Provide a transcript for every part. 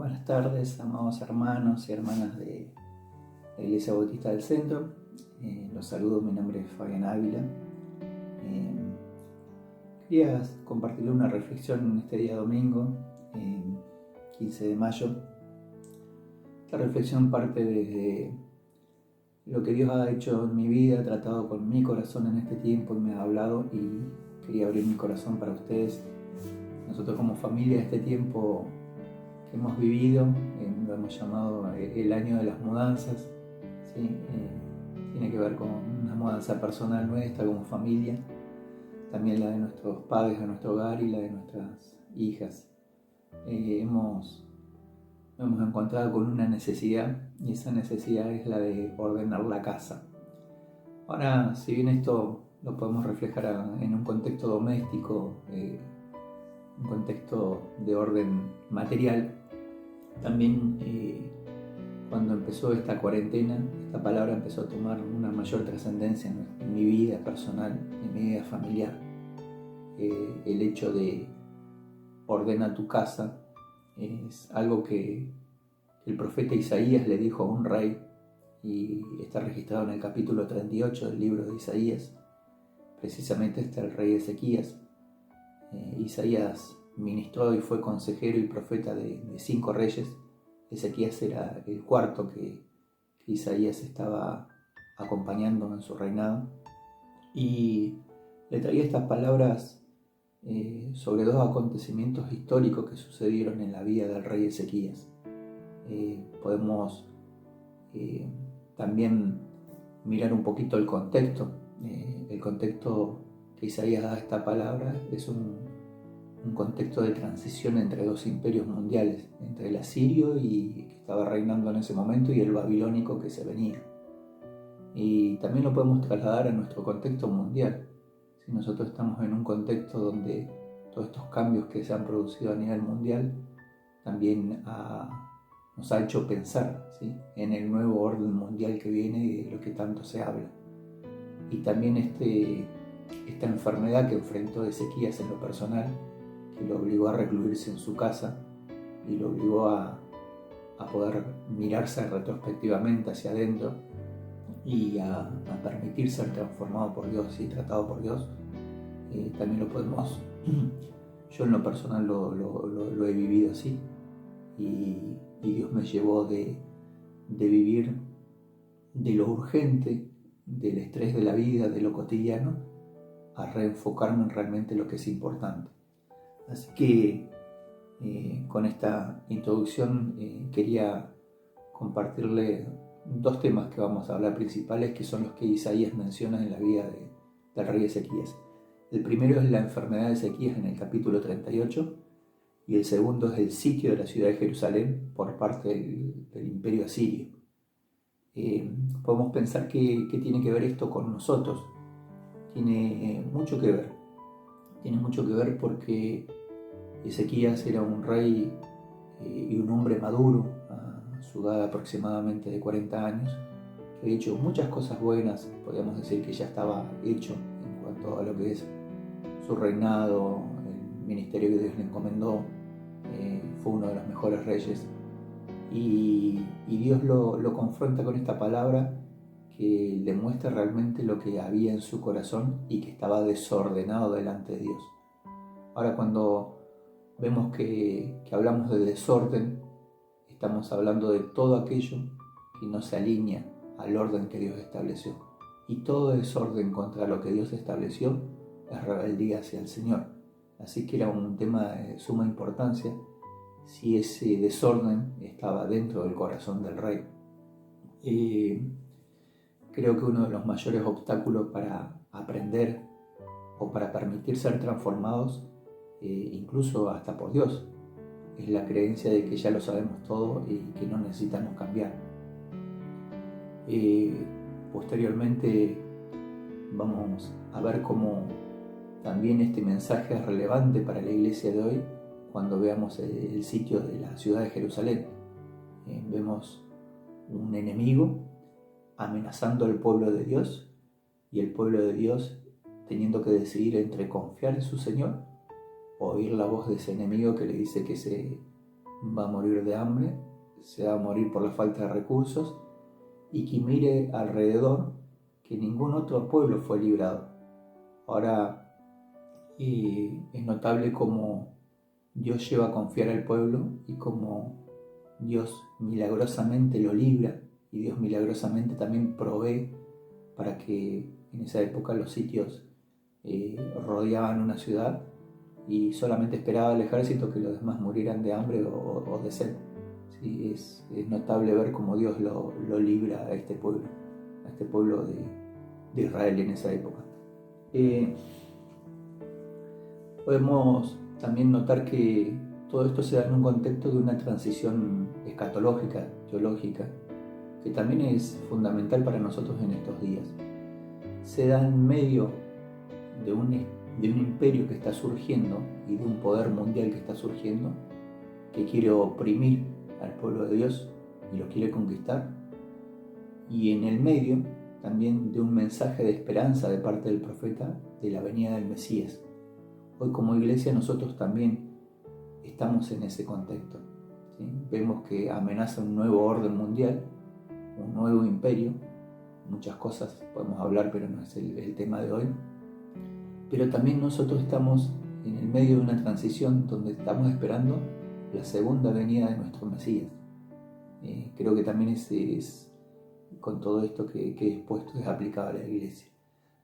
Buenas tardes, amados hermanos y hermanas de la Iglesia Bautista del Centro. Los saludo, mi nombre es Fabián Ávila. Quería compartirle una reflexión en este día domingo, 15 de mayo. Esta reflexión parte desde lo que Dios ha hecho en mi vida, ha tratado con mi corazón en este tiempo y me ha hablado, y quería abrir mi corazón para ustedes. Nosotros como familia, este tiempo que hemos vivido, lo hemos llamado el año de las mudanzas, ¿sí? Tiene que ver con una mudanza personal nuestra como familia, también la de nuestros padres a nuestro hogar y la de nuestras hijas. Nos hemos encontrado con una necesidad, y esa necesidad es la de ordenar la casa. Ahora, si bien esto lo podemos reflejar en un contexto doméstico, un contexto de orden material, también cuando empezó esta cuarentena, esta palabra empezó a tomar una mayor trascendencia en mi vida personal, en mi vida familiar. El hecho de ordena tu casa es algo que el profeta Isaías le dijo a un rey, y está registrado en el capítulo 38 del libro de Isaías. Precisamente está el rey Ezequías. Isaías ministró y fue consejero y profeta de 5 reyes. Ezequías era el cuarto que Isaías estaba acompañando en su reinado, y le traía estas palabras sobre 2 acontecimientos históricos que sucedieron en la vida del rey Ezequías. Podemos también mirar un poquito el contexto. El contexto que Isaías da a esta palabra es un contexto de transición entre 2 imperios mundiales, entre el asirio, que estaba reinando en ese momento, y el babilónico que se venía. Y también lo podemos trasladar a nuestro contexto mundial. Si nosotros estamos en un contexto donde todos estos cambios que se han producido a nivel mundial también nos ha hecho pensar, ¿sí?, en el nuevo orden mundial que viene y de lo que tanto se habla. Y también esta enfermedad que enfrentó Ezequías en lo personal, que lo obligó a recluirse en su casa y lo obligó a poder mirarse retrospectivamente hacia adentro y a permitir ser transformado por Dios y tratado por Dios. También lo podemos, yo en lo personal lo he vivido así, y Dios me llevó de vivir de lo urgente, del estrés de la vida, de lo cotidiano, a reenfocarme en realmente lo que es importante. Así que con esta introducción quería compartirle 2 temas que vamos a hablar principales, que son los que Isaías menciona en la vida del rey Ezequías. El primero es la enfermedad de Ezequías en el capítulo 38, y el segundo es el sitio de la ciudad de Jerusalén por parte del imperio asirio. Podemos pensar que tiene que ver esto con nosotros. Tiene mucho que ver. Tiene mucho que ver porque Ezequías era un rey y un hombre maduro, a su edad aproximadamente de 40 años, que había hecho muchas cosas buenas. Podríamos decir que ya estaba hecho en cuanto a lo que es su reinado, el ministerio que Dios le encomendó. Fue uno de los mejores reyes, y Dios lo confronta con esta palabra que le muestra realmente lo que había en su corazón y que estaba desordenado delante de Dios. Ahora, cuando vemos que hablamos de desorden, estamos hablando de todo aquello que no se alinea al orden que Dios estableció, y todo desorden contra lo que Dios estableció es rebeldía hacia el Señor. Así que era un tema de suma importancia si ese desorden estaba dentro del corazón del rey. Creo que uno de los mayores obstáculos para aprender o para permitir ser transformados, incluso hasta por Dios, es la creencia de que ya lo sabemos todo y que no necesitamos cambiar. Posteriormente vamos a ver cómo también este mensaje es relevante para la iglesia de hoy cuando veamos el sitio de la ciudad de Jerusalén. Vemos un enemigo amenazando al pueblo de Dios, y el pueblo de Dios teniendo que decidir entre confiar en su Señor o oír la voz de ese enemigo que le dice que se va a morir de hambre, se va a morir por la falta de recursos, y que mire alrededor que ningún otro pueblo fue librado. Ahora es notable cómo Dios lleva a confiar al pueblo y cómo Dios milagrosamente lo libra, y Dios milagrosamente también provee para que en esa época los sitios rodeaban una ciudad y solamente esperaba el ejército que los demás murieran de hambre o de sed. Sí, es notable ver cómo Dios lo libra a este pueblo de Israel en esa época. Podemos también notar que todo esto se da en un contexto de una transición escatológica, teológica, que también es fundamental para nosotros en estos días. Se da en medio de un imperio que está surgiendo y de un poder mundial que está surgiendo, que quiere oprimir al pueblo de Dios y lo quiere conquistar, y en el medio también de un mensaje de esperanza de parte del profeta de la venida del Mesías. Hoy como iglesia nosotros también estamos en ese contexto, ¿sí? Vemos que amenaza un nuevo orden mundial, un nuevo imperio. Muchas cosas podemos hablar, pero no es el tema de hoy. Pero también nosotros estamos en el medio de una transición donde estamos esperando la segunda venida de nuestro Mesías. Creo que también es con todo esto que he expuesto es aplicable a la iglesia.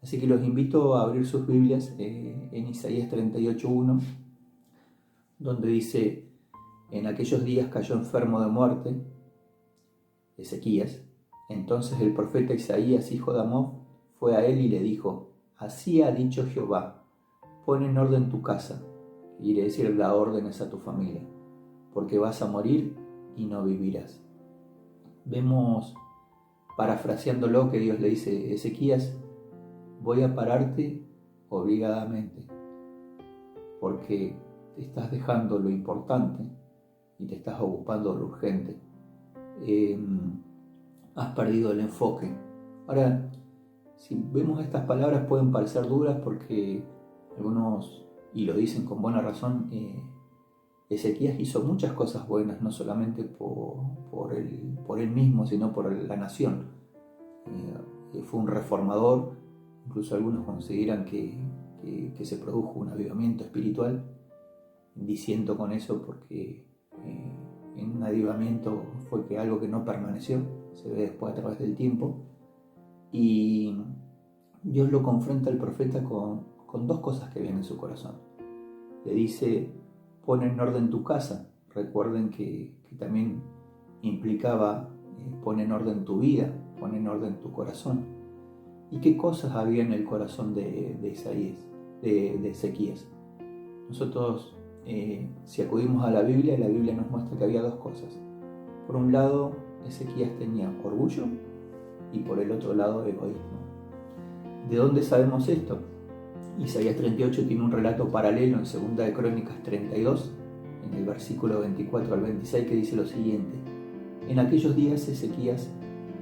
Así que los invito a abrir sus Biblias en Isaías 38:1, donde dice: en aquellos días cayó enfermo de muerte Ezequías. Entonces el profeta Isaías, hijo de Amós, fue a él y le dijo: así ha dicho Jehová, pon en orden tu casa, quiere decir, da órdenes a tu familia, porque vas a morir y no vivirás. Vemos, parafraseándolo, que Dios le dice: Ezequías, voy a pararte obligadamente, porque te estás dejando lo importante y te estás ocupando de lo urgente. Has perdido el enfoque. Ahora, si vemos estas palabras pueden parecer duras porque algunos, y lo dicen con buena razón, Ezequías hizo muchas cosas buenas, no solamente por él mismo, sino por la nación. Fue un reformador. Incluso algunos consideran que se produjo un avivamiento espiritual, diciendo con eso porque en un avivamiento fue que algo que no permaneció, se ve después a través del tiempo, y Dios lo confronta al profeta con dos cosas que vienen en su corazón. Le dice: pon en orden tu casa. Recuerden que también implicaba pon en orden tu vida, pon en orden tu corazón. ¿Y qué cosas había en el corazón de Ezequías? Nosotros, si acudimos a la Biblia nos muestra que había dos cosas. Por un lado, Ezequías tenía orgullo, y por el otro lado, egoísmo. ¿De dónde sabemos esto? Isaías 38 tiene un relato paralelo en 2 de Crónicas 32, en el versículo 24 al 26, que dice lo siguiente: en aquellos días Ezequías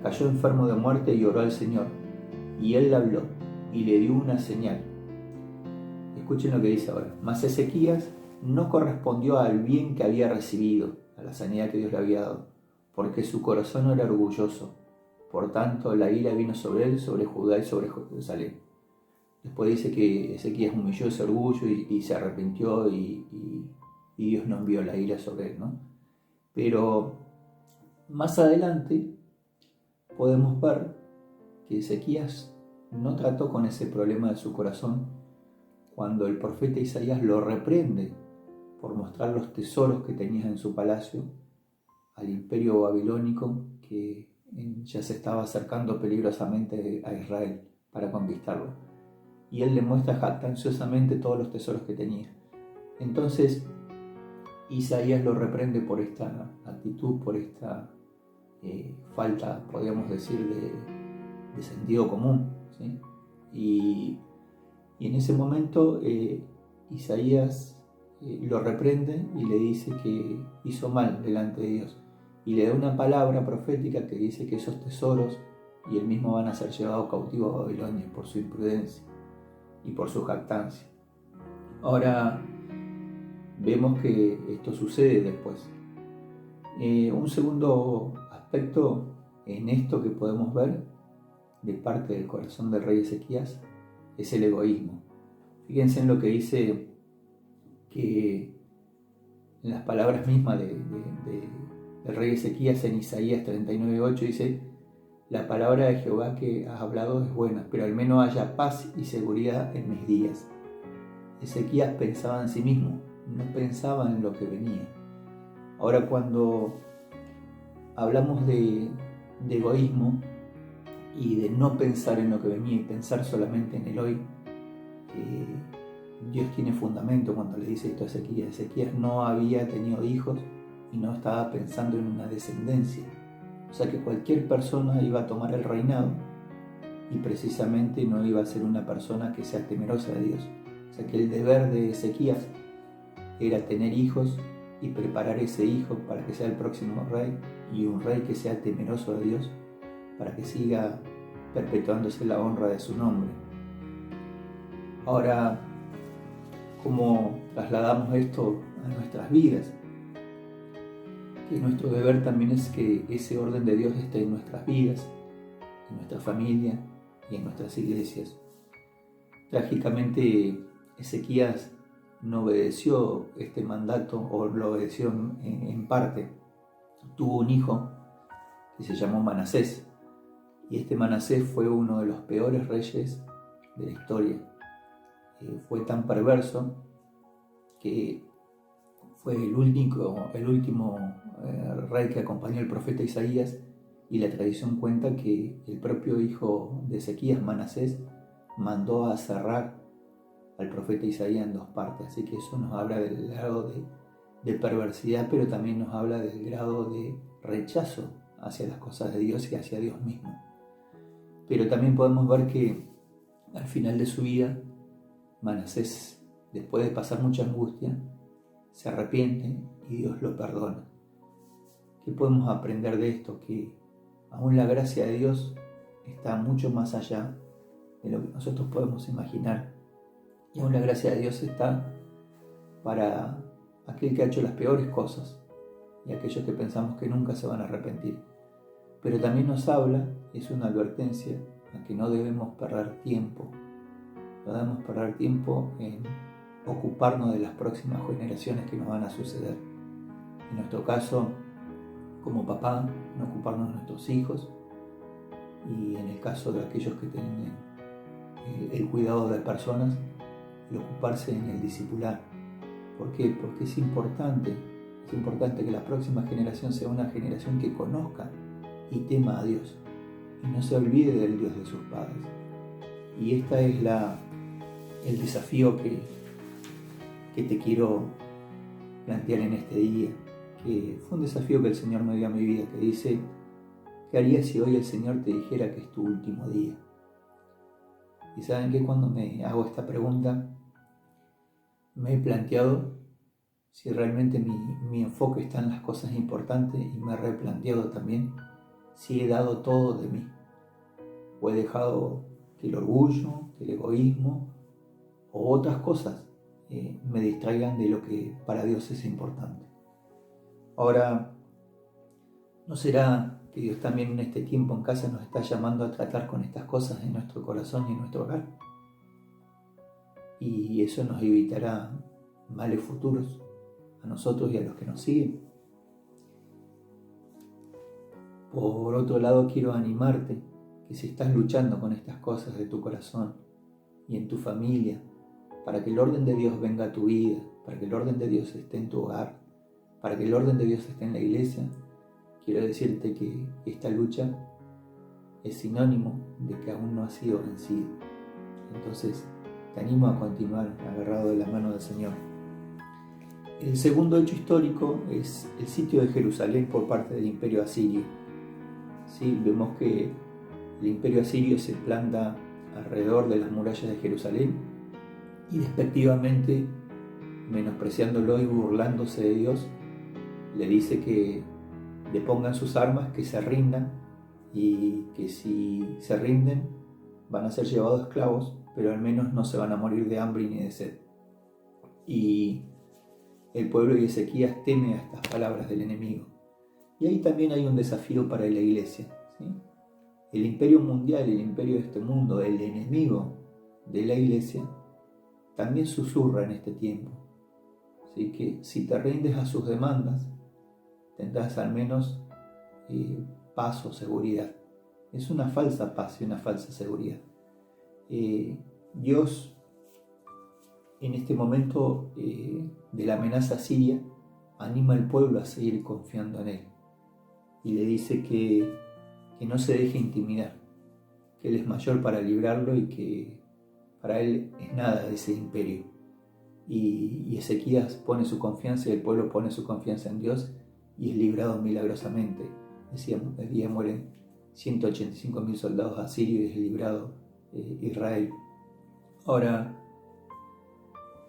cayó enfermo de muerte y oró al Señor, y él le habló y le dio una señal. Escuchen lo que dice ahora: mas Ezequías no correspondió al bien que había recibido, a la sanidad que Dios le había dado, porque su corazón era orgulloso. Por tanto, la ira vino sobre él, sobre Judá y sobre Jerusalén. Después dice que Ezequías humilló ese orgullo y se arrepintió, y Dios no envió la ira sobre él, ¿no? Pero más adelante podemos ver que Ezequías no trató con ese problema de su corazón cuando el profeta Isaías lo reprende por mostrar los tesoros que tenía en su palacio al imperio babilónico, que ya se estaba acercando peligrosamente a Israel para conquistarlo. Y él le muestra jactanciosamente todos los tesoros que tenía. Entonces Isaías lo reprende por esta actitud, por esta falta, podríamos decir, de sentido común, ¿sí? Y en ese momento Isaías lo reprende y le dice que hizo mal delante de Dios, y le da una palabra profética que dice que esos tesoros y él mismo van a ser llevados cautivos a Babilonia por su imprudencia y por su jactancia. Ahora vemos que esto sucede después. Un segundo aspecto en esto que podemos ver de parte del corazón del rey Ezequías es el egoísmo. Fíjense en lo que dice, que en las palabras mismas del rey Ezequías en Isaías 39:8 dice: la palabra de Jehová que has hablado es buena, pero al menos haya paz y seguridad en mis días. Ezequías pensaba en sí mismo, no pensaba en lo que venía. Ahora, cuando hablamos de egoísmo y de no pensar en lo que venía y pensar solamente en el hoy, Dios tiene fundamento cuando le dice esto a Ezequías. Ezequías no había tenido hijos y no estaba pensando en una descendencia. O sea que cualquier persona iba a tomar el reinado y precisamente no iba a ser una persona que sea temerosa de Dios. O sea que el deber de Ezequías era tener hijos y preparar ese hijo para que sea el próximo rey, y un rey que sea temeroso de Dios para que siga perpetuándose la honra de su nombre. Ahora, ¿cómo trasladamos esto a nuestras vidas? Que nuestro deber también es que ese orden de Dios esté en nuestras vidas, en nuestra familia y en nuestras iglesias. Trágicamente, Ezequías no obedeció este mandato, o lo obedeció en parte. Tuvo un hijo que se llamó Manasés, y este Manasés fue uno de los peores reyes de la historia. Fue tan perverso que fue el último rey que acompañó al profeta Isaías, y la tradición cuenta que el propio hijo de Ezequías, Manasés, mandó a cerrar al profeta Isaías en dos partes. Así que eso nos habla del grado de perversidad, pero también nos habla del grado de rechazo hacia las cosas de Dios y hacia Dios mismo. Pero también podemos ver que al final de su vida, Manasés, después de pasar mucha angustia, se arrepiente y Dios lo perdona. ¿Qué podemos aprender de esto? Que aún la gracia de Dios está mucho más allá de lo que nosotros podemos imaginar. Y aún la gracia de Dios está para aquel que ha hecho las peores cosas y aquellos que pensamos que nunca se van a arrepentir. Pero también nos habla, es una advertencia, a que no debemos perder tiempo. No debemos perder tiempo en ocuparnos de las próximas generaciones que nos van a suceder. En nuestro caso, como papá, no ocuparnos de nuestros hijos, y en el caso de aquellos que tienen el cuidado de personas, el ocuparse en el discipular. ¿Por qué? Porque es importante que la próxima generación sea una generación que conozca y tema a Dios y no se olvide del Dios de sus padres. Y este es el desafío que te quiero plantear en este día, que fue un desafío que el Señor me dio a mi vida, que dice: ¿qué harías si hoy el Señor te dijera que es tu último día? Y saben que cuando me hago esta pregunta, me he planteado si realmente mi enfoque está en las cosas importantes, y me he replanteado también si he dado todo de mí, o he dejado que el orgullo, que el egoísmo o otras cosas me distraigan de lo que para Dios es importante. Ahora, ¿no será que Dios también en este tiempo en casa nos está llamando a tratar con estas cosas en nuestro corazón y en nuestro hogar? Y eso nos evitará males futuros a nosotros y a los que nos siguen. Por otro lado, quiero animarte que si estás luchando con estas cosas de tu corazón y en tu familia, para que el orden de Dios venga a tu vida, para que el orden de Dios esté en tu hogar, para que el orden de Dios esté en la iglesia, quiero decirte que esta lucha es sinónimo de que aún no has sido vencido. Entonces, te animo a continuar agarrado de la mano del Señor. El segundo hecho histórico es el sitio de Jerusalén por parte del Imperio Asirio. Sí, vemos que el Imperio Asirio se planta alrededor de las murallas de Jerusalén y despectivamente, menospreciándolo y burlándose de Dios, le dice que depongan sus armas, que se rindan, y que si se rinden van a ser llevados esclavos, pero al menos no se van a morir de hambre ni de sed. Y el pueblo de Ezequías teme a estas palabras del enemigo. Y ahí también hay un desafío para la iglesia, ¿sí? El imperio mundial, el imperio de este mundo, el enemigo de la iglesia, también susurra en este tiempo. Así que si te rindes a sus demandas, tendrás al menos paz o seguridad. Es una falsa paz y una falsa seguridad. Dios, en este momento de la amenaza siria, anima al pueblo a seguir confiando en Él. Y le dice que no se deje intimidar, que Él es mayor para librarlo y que para Él es nada de ese imperio. Y Ezequías pone su confianza y el pueblo pone su confianza en Dios y es librado milagrosamente. Decíamos, el día mueren 185.000 soldados asirios y es librado Israel. Ahora,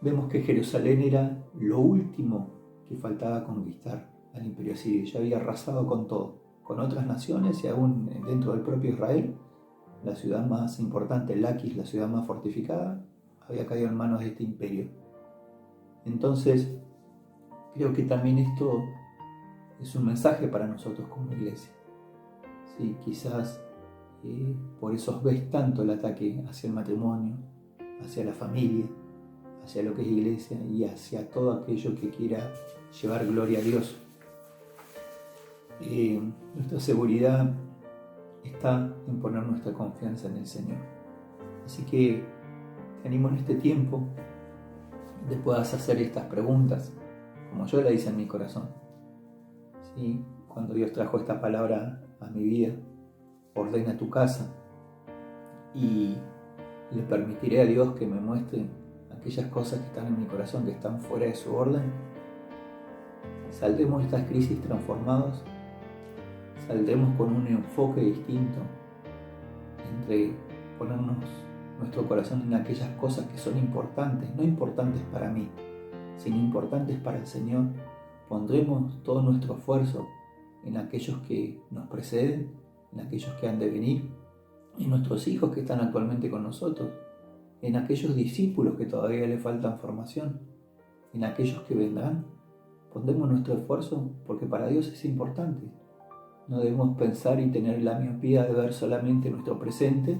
vemos que Jerusalén era lo último que faltaba conquistar al imperio asirio. Ya había arrasado con todo, con otras naciones y aún dentro del propio Israel. La ciudad más importante, Laquis, la ciudad más fortificada, había caído en manos de este imperio. Entonces, creo que también esto es un mensaje para nosotros como iglesia. Sí, quizás por eso ves tanto el ataque hacia el matrimonio, hacia la familia, hacia lo que es iglesia y hacia todo aquello que quiera llevar gloria a Dios. Nuestra seguridad está en poner nuestra confianza en el Señor. Así que te animo en este tiempo de puedas hacer estas preguntas, como yo la hice en mi corazón. ¿Sí? Cuando Dios trajo esta palabra a mi vida, ordena tu casa y le permitiré a Dios que me muestre aquellas cosas que están en mi corazón, que están fuera de su orden. Saldremos de estas crisis transformados, saldremos con un enfoque distinto entre ponernos nuestro corazón en aquellas cosas que son importantes, no importantes para mí, sino importantes para el Señor. Pondremos todo nuestro esfuerzo en aquellos que nos preceden, en aquellos que han de venir, en nuestros hijos que están actualmente con nosotros, en aquellos discípulos que todavía le faltan formación, en aquellos que vendrán. Pondremos nuestro esfuerzo porque para Dios es importante. No debemos pensar y tener la miopía de ver solamente nuestro presente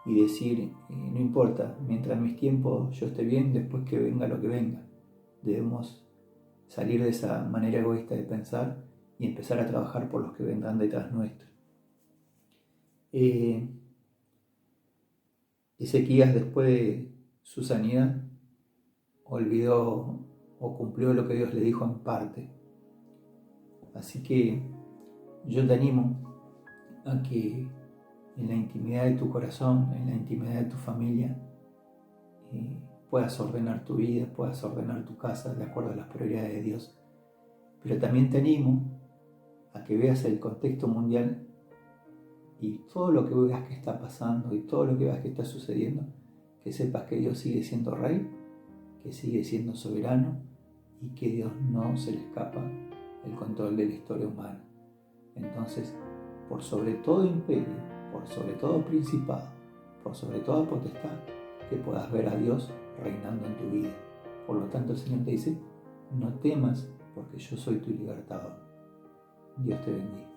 y decir, no importa, mientras en mis tiempos yo esté bien, después que venga lo que venga. Debemos salir de esa manera egoísta de pensar y empezar a trabajar por los que vendrán detrás nuestro. Ezequías, después de su sanidad, olvidó o cumplió lo que Dios le dijo en parte. Así que yo te animo a que en la intimidad de tu corazón, en la intimidad de tu familia, puedas ordenar tu vida, puedas ordenar tu casa de acuerdo a las prioridades de Dios. Pero también te animo a que veas el contexto mundial y todo lo que veas que está pasando y todo lo que veas que está sucediendo, que sepas que Dios sigue siendo rey, que sigue siendo soberano y que Dios no se le escapa el control de la historia humana. Entonces, por sobre todo imperio, por sobre todo principado, por sobre toda potestad, que puedas ver a Dios reinando en tu vida. Por lo tanto, el Señor te dice, no temas porque yo soy tu libertador. Dios te bendiga.